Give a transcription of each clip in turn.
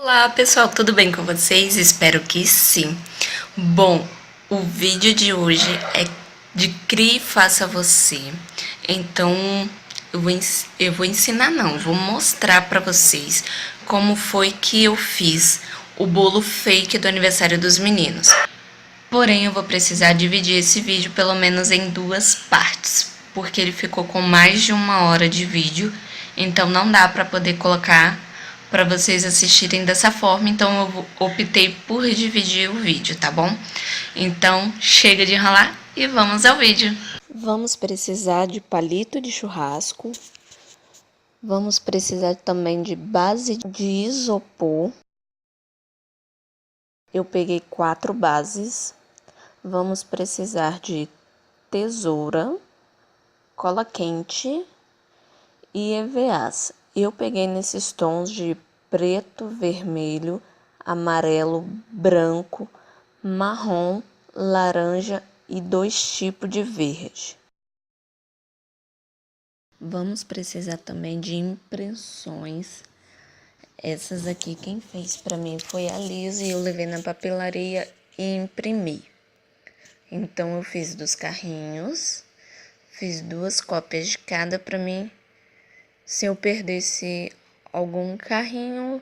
Olá pessoal, tudo bem com vocês? Espero que sim. Bom, o vídeo de hoje é de Crie e Faça Você. Então, eu vou ensinar não, vou mostrar pra vocês como foi que eu fiz o bolo fake do aniversário dos meninos. Porém, eu vou precisar dividir esse vídeo pelo menos em duas partes, porque ele ficou com mais de 1 hora de vídeo, então não dá pra poder colocar para vocês assistirem dessa forma, então eu optei por dividir o vídeo, tá bom? Então, chega de enrolar e vamos ao vídeo. Vamos precisar de palito de churrasco, vamos precisar também de base de isopor. Eu peguei 4 bases. Vamos precisar de tesoura, cola quente e EVAs. Eu peguei nesses tons de preto, vermelho, amarelo, branco, marrom, laranja e 2 tipos de verde. Vamos precisar também de impressões. Essas aqui quem fez para mim foi a Liz e eu levei na papelaria e imprimi. Então eu fiz dos carrinhos, fiz 2 cópias de cada para mim. Se eu perdesse algum carrinho,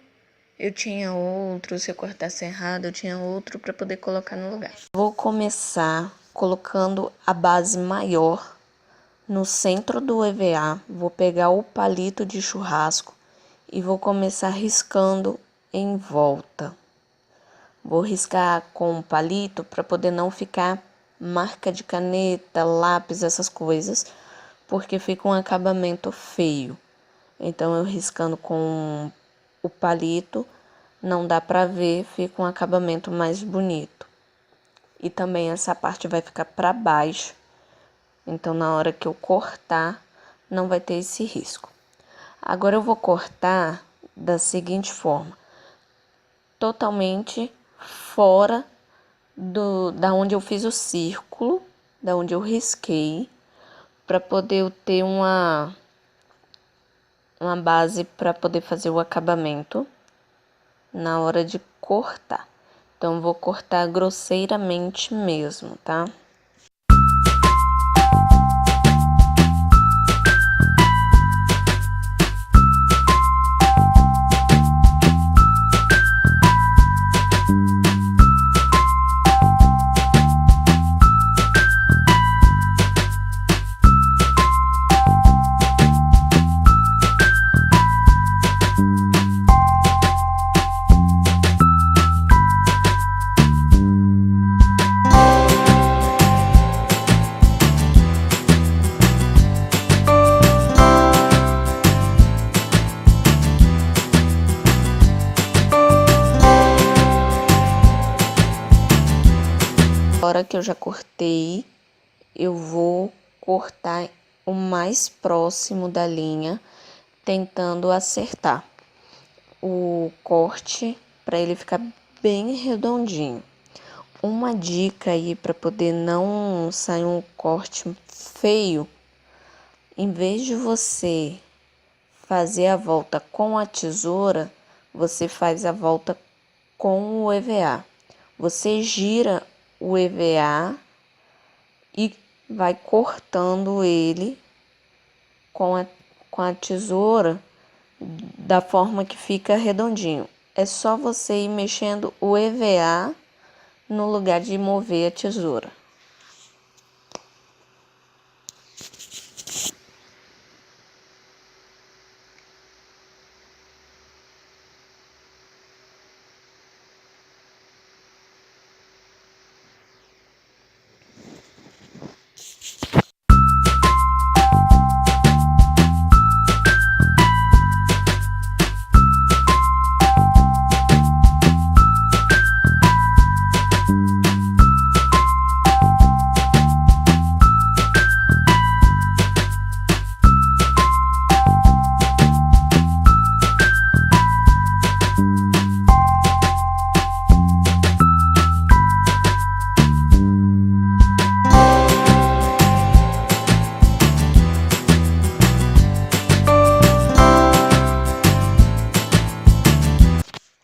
eu tinha outro. Se eu cortasse errado, eu tinha outro para poder colocar no lugar. Vou começar colocando a base maior no centro do EVA. Vou pegar o palito de churrasco e vou começar riscando em volta. Vou riscar com o palito para poder não ficar marca de caneta, lápis, essas coisas, porque fica um acabamento feio. Então, eu riscando com o palito, não dá pra ver, fica um acabamento mais bonito. E também essa parte vai ficar pra baixo, então na hora que eu cortar, não vai ter esse risco. Agora eu vou cortar da seguinte forma, totalmente fora da onde eu fiz o círculo, da onde eu risquei, para poder ter uma base para poder fazer o acabamento na hora de cortar. Então, vou cortar grosseiramente mesmo, tá? Agora que eu já cortei, eu vou cortar o mais próximo da linha, tentando acertar o corte para ele ficar bem redondinho. Uma dica aí para poder não sair um corte feio, em vez de você fazer a volta com a tesoura, você faz a volta com o EVA. Você gira o EVA e vai cortando ele com a tesoura da forma que fica redondinho. É só você ir mexendo o EVA no lugar de mover a tesoura.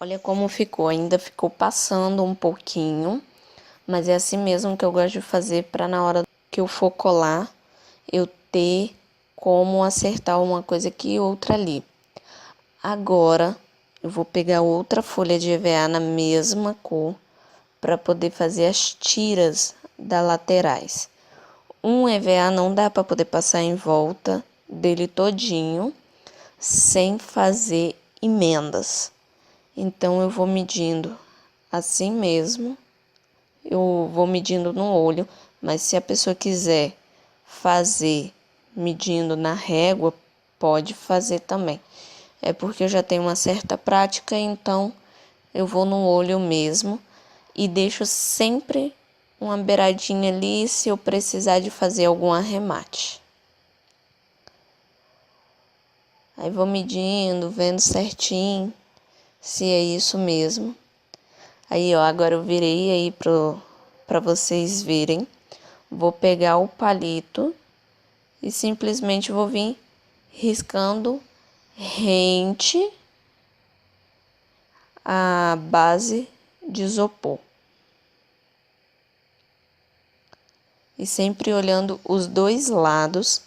Olha como ficou, ainda ficou passando um pouquinho, mas é assim mesmo que eu gosto de fazer para na hora que eu for colar, eu ter como acertar uma coisa aqui e outra ali. Agora, eu vou pegar outra folha de EVA na mesma cor para poder fazer as tiras das laterais. Um EVA não dá para poder passar em volta dele todinho sem fazer emendas. Então eu vou medindo assim mesmo, eu vou medindo no olho, mas se a pessoa quiser fazer medindo na régua, pode fazer também. É porque eu já tenho uma certa prática, então eu vou no olho mesmo e deixo sempre uma beiradinha ali se eu precisar de fazer algum arremate. Aí vou medindo, vendo certinho se é isso mesmo. Aí, ó, agora eu virei aí para vocês verem. Vou pegar o palito e simplesmente vou vir riscando rente a base de isopor. E sempre olhando os dois lados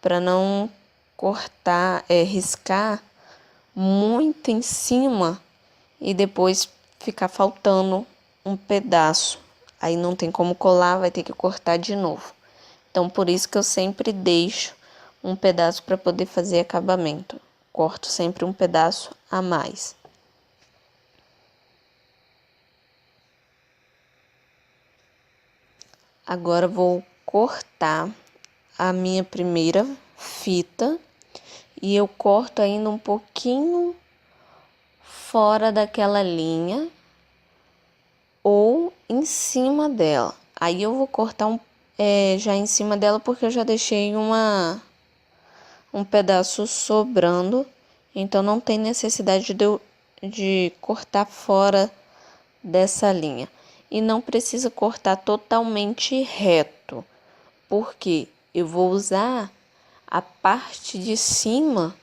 para não cortar, riscar muito em cima e depois ficar faltando um pedaço. Aí não tem como colar, vai ter que cortar de novo. Então, por isso que eu sempre deixo um pedaço para poder fazer acabamento. Corto sempre um pedaço a mais. Agora vou cortar a minha primeira fita e eu corto ainda um pouquinho fora daquela linha ou em cima dela. Aí eu vou cortar já em cima dela porque eu já deixei um pedaço sobrando, então não tem necessidade de cortar fora dessa linha. E não precisa cortar totalmente reto, porque eu vou usar a parte de cima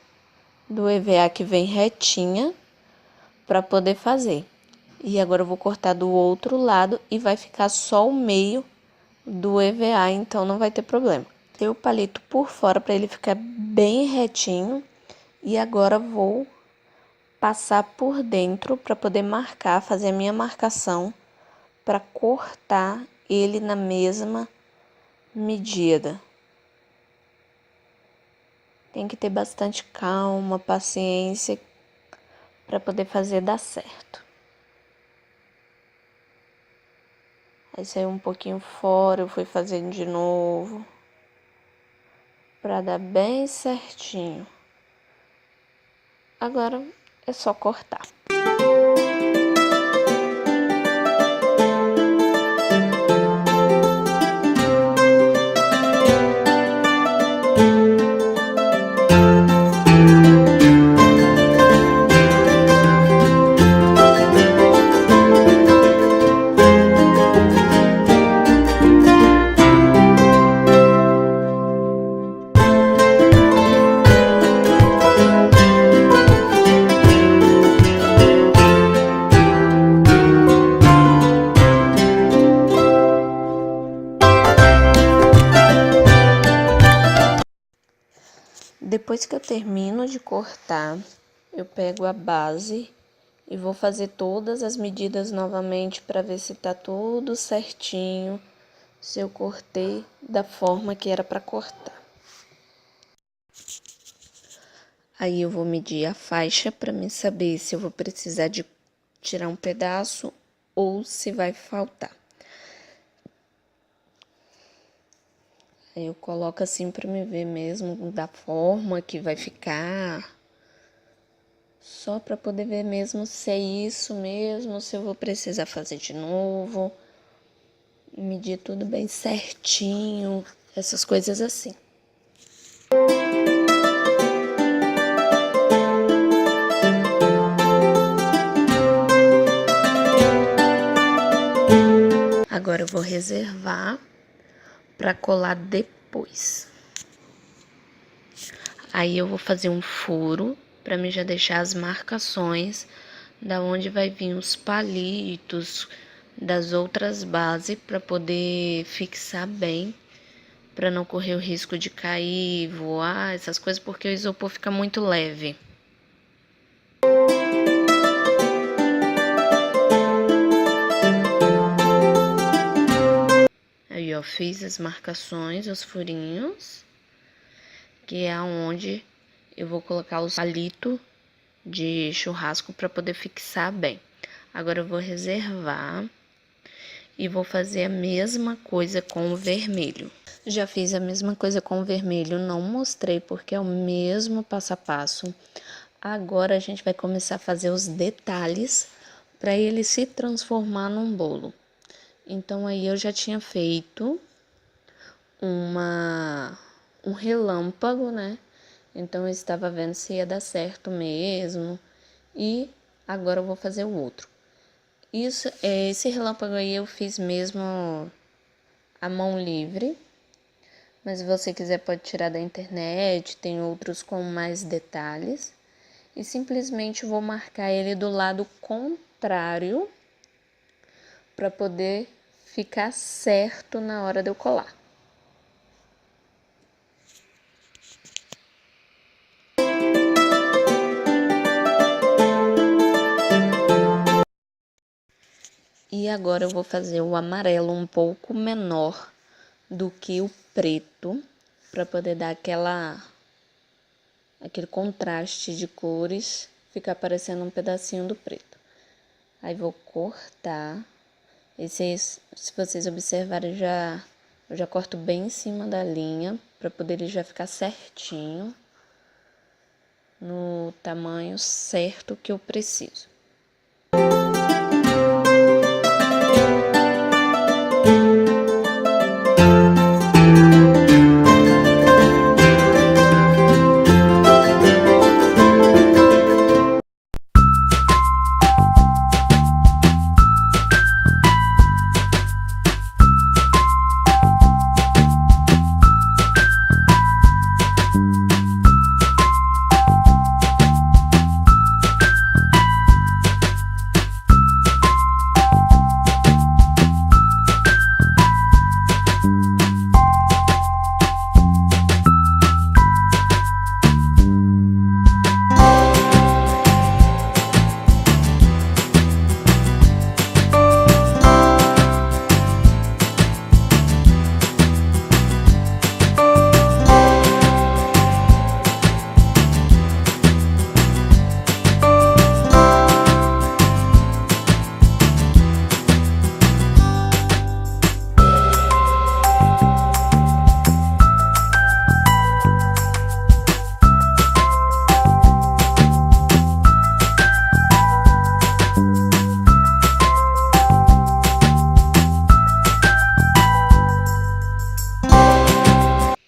do EVA que vem retinha para poder fazer. E agora eu vou cortar do outro lado e vai ficar só o meio do EVA, então não vai ter problema. Tem o palito por fora para ele ficar bem retinho. E agora vou passar por dentro para poder marcar, fazer a minha marcação para cortar ele na mesma medida. Tem que ter bastante calma, paciência para poder fazer dar certo. Aí saiu um pouquinho fora, eu fui fazendo de novo para dar bem certinho. Agora é só cortar. Depois que eu termino de cortar, eu pego a base e vou fazer todas as medidas novamente para ver se tá tudo certinho, se eu cortei da forma que era para cortar. Aí eu vou medir a faixa para mim saber se eu vou precisar de tirar um pedaço ou se vai faltar. Aí eu coloco assim para me ver mesmo da forma que vai ficar. Só para poder ver mesmo se é isso mesmo, se eu vou precisar fazer de novo. Medir tudo bem certinho, essas coisas assim. Agora eu vou reservar para colar depois. Aí eu vou fazer um furo para mim já deixar as marcações da onde vai vir os palitos das outras bases para poder fixar bem, para não correr o risco de cair, voar, essas coisas, porque o isopor fica muito leve. Aí, ó, fiz as marcações, os furinhos, que é aonde eu vou colocar os palitos de churrasco para poder fixar bem. Agora eu vou reservar e vou fazer a mesma coisa com o vermelho. Já fiz a mesma coisa com o vermelho, não mostrei porque é o mesmo passo a passo. Agora a gente vai começar a fazer os detalhes para ele se transformar num bolo. Então aí eu já tinha feito um relâmpago, né? Então eu estava vendo se ia dar certo mesmo. E agora eu vou fazer o outro. Esse relâmpago aí eu fiz mesmo à mão livre. Mas se você quiser pode tirar da internet, tem outros com mais detalhes. E simplesmente vou marcar ele do lado contrário para poder ficar certo na hora de eu colar. E agora eu vou fazer o amarelo um pouco menor do que o preto, para poder dar aquele contraste de cores, ficar parecendo um pedacinho do preto. Aí vou cortar. Se vocês observarem, eu já corto bem em cima da linha, para poder ele já ficar certinho, no tamanho certo que eu preciso.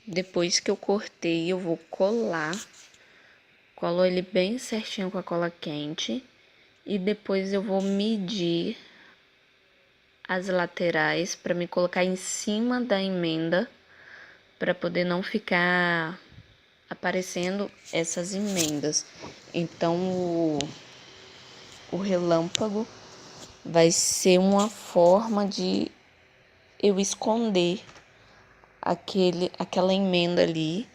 Depois que eu cortei, eu vou colar. Colo ele bem certinho com a cola quente. E depois eu vou medir as laterais para me colocar em cima da emenda, para poder não ficar aparecendo essas emendas. Então, o relâmpago vai ser uma forma de eu esconder aquela emenda ali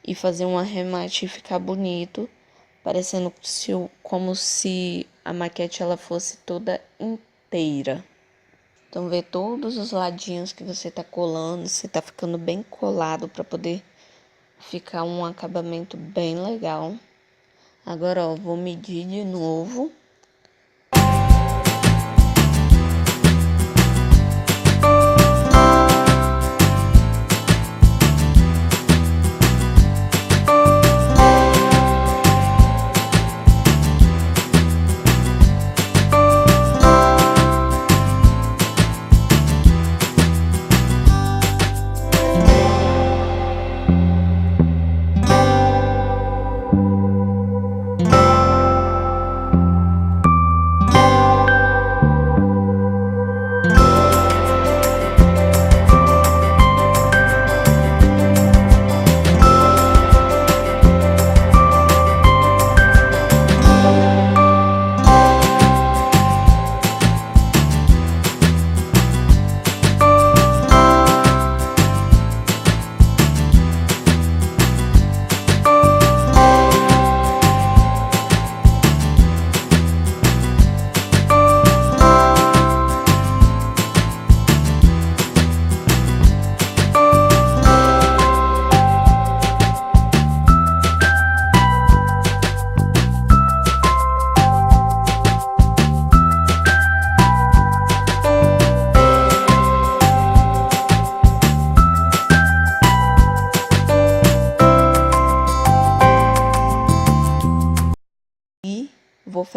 e fazer um arremate e ficar bonito, parecendo como se a maquete ela fosse toda inteira. Então, vê todos os ladinhos que você tá colando, se tá ficando bem colado para poder ficar um acabamento bem legal. Agora, ó, vou medir de novo.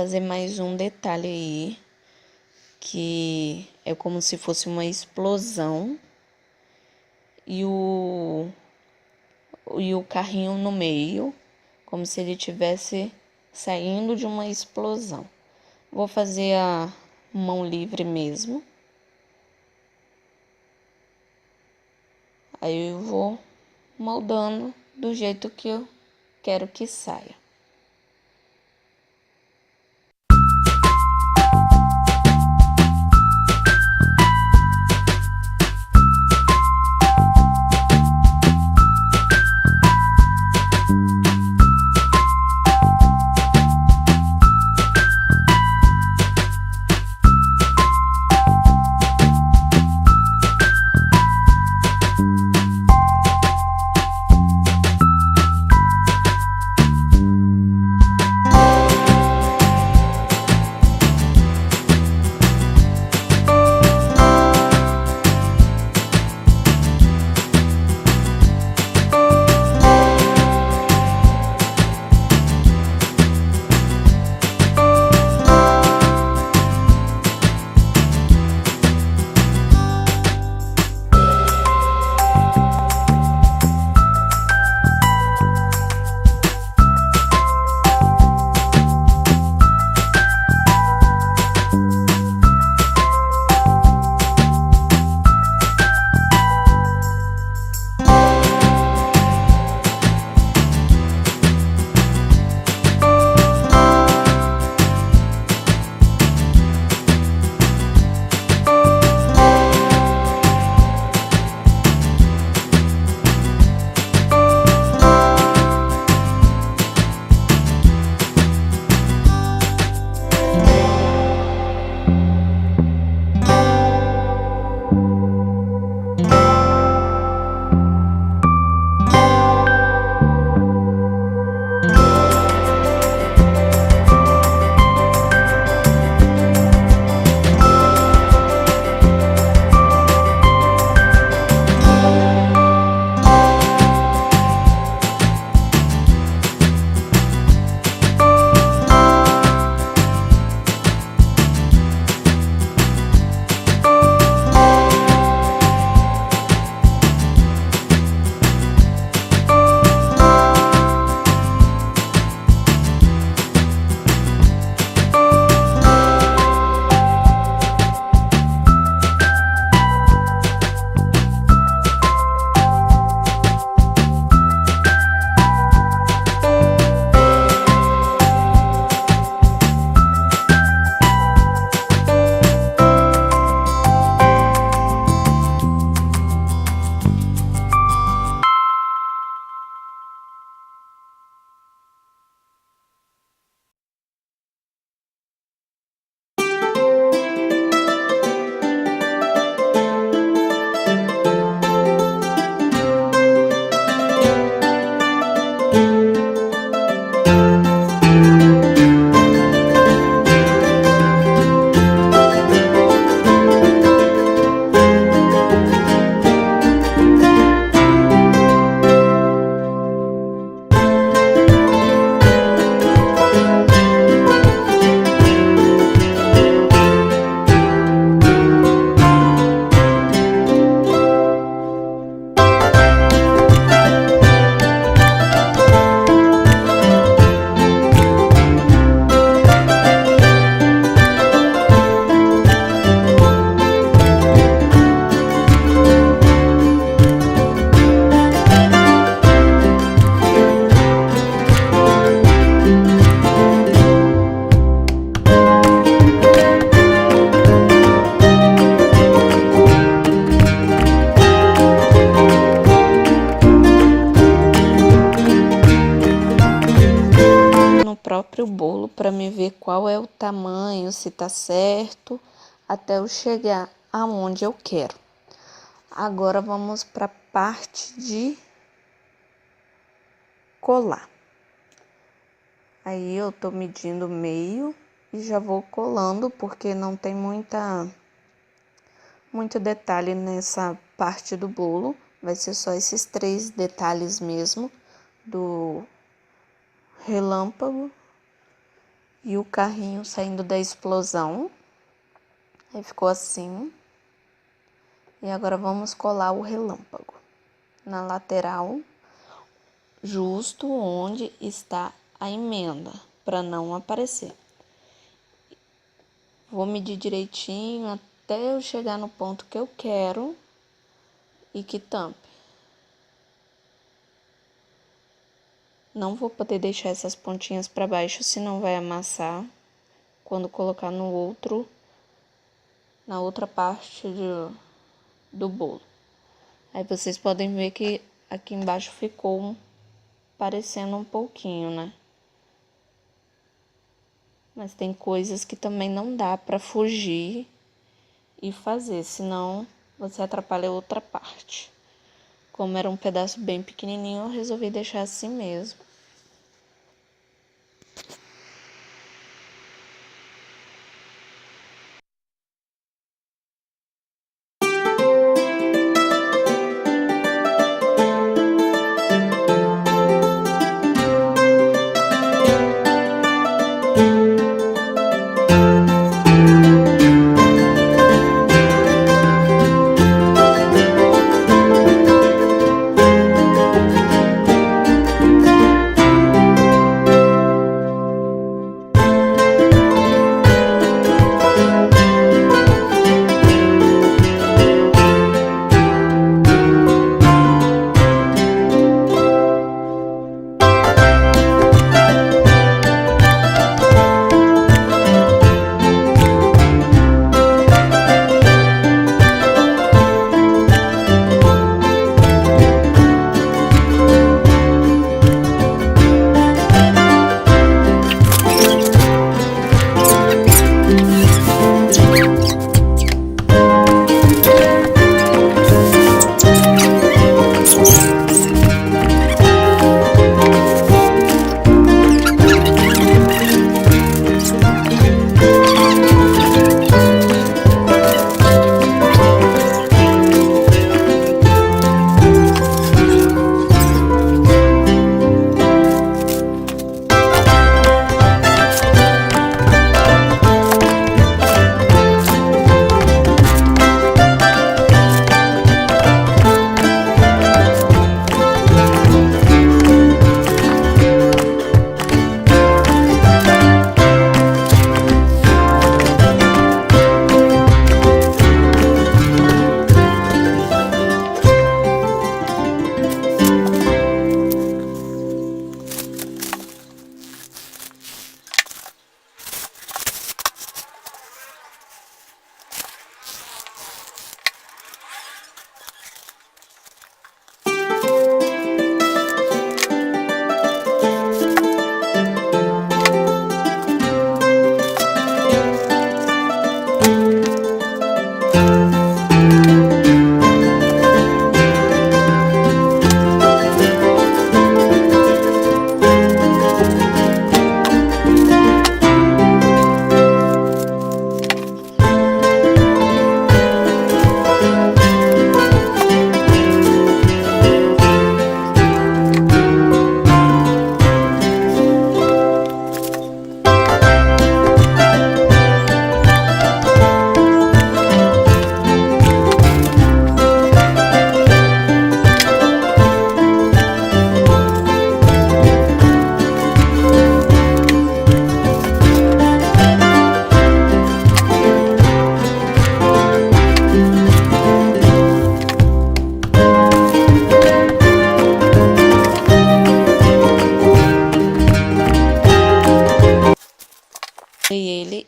fazer mais um detalhe aí, que é como se fosse uma explosão e o carrinho no meio, como se ele estivesse saindo de uma explosão. Vou fazer a mão livre mesmo. Aí eu vou moldando do jeito que eu quero que saia. Próprio bolo para me ver qual é o tamanho, se tá certo, até eu chegar aonde eu quero. Agora vamos para a parte de colar. Aí eu tô medindo meio e já vou colando porque não tem muito detalhe nessa parte do bolo. Vai ser só esses 3 detalhes mesmo do relâmpago e o carrinho saindo da explosão. Aí ficou assim. E agora vamos colar o relâmpago na lateral, justo onde está a emenda, para não aparecer. Vou medir direitinho até eu chegar no ponto que eu quero e que tampe. Não vou poder deixar essas pontinhas para baixo, senão vai amassar quando colocar na outra parte do bolo. Aí vocês podem ver que aqui embaixo ficou parecendo um pouquinho, né? Mas tem coisas que também não dá para fugir e fazer, senão você atrapalha outra parte. Como era um pedaço bem pequenininho, eu resolvi deixar assim mesmo.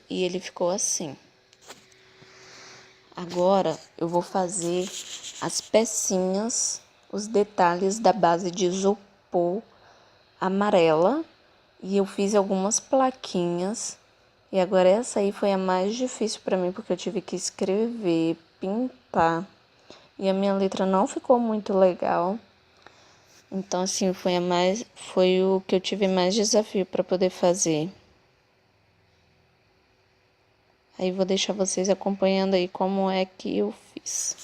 E ele ficou assim. Agora eu vou fazer as pecinhas, os detalhes da base de isopor amarela. E eu fiz algumas plaquinhas. E agora essa aí foi a mais difícil para mim, porque eu tive que escrever, pintar. E a minha letra não ficou muito legal. Então, assim, foi o que eu tive mais desafio para poder fazer. Aí vou deixar vocês acompanhando aí como é que eu fiz.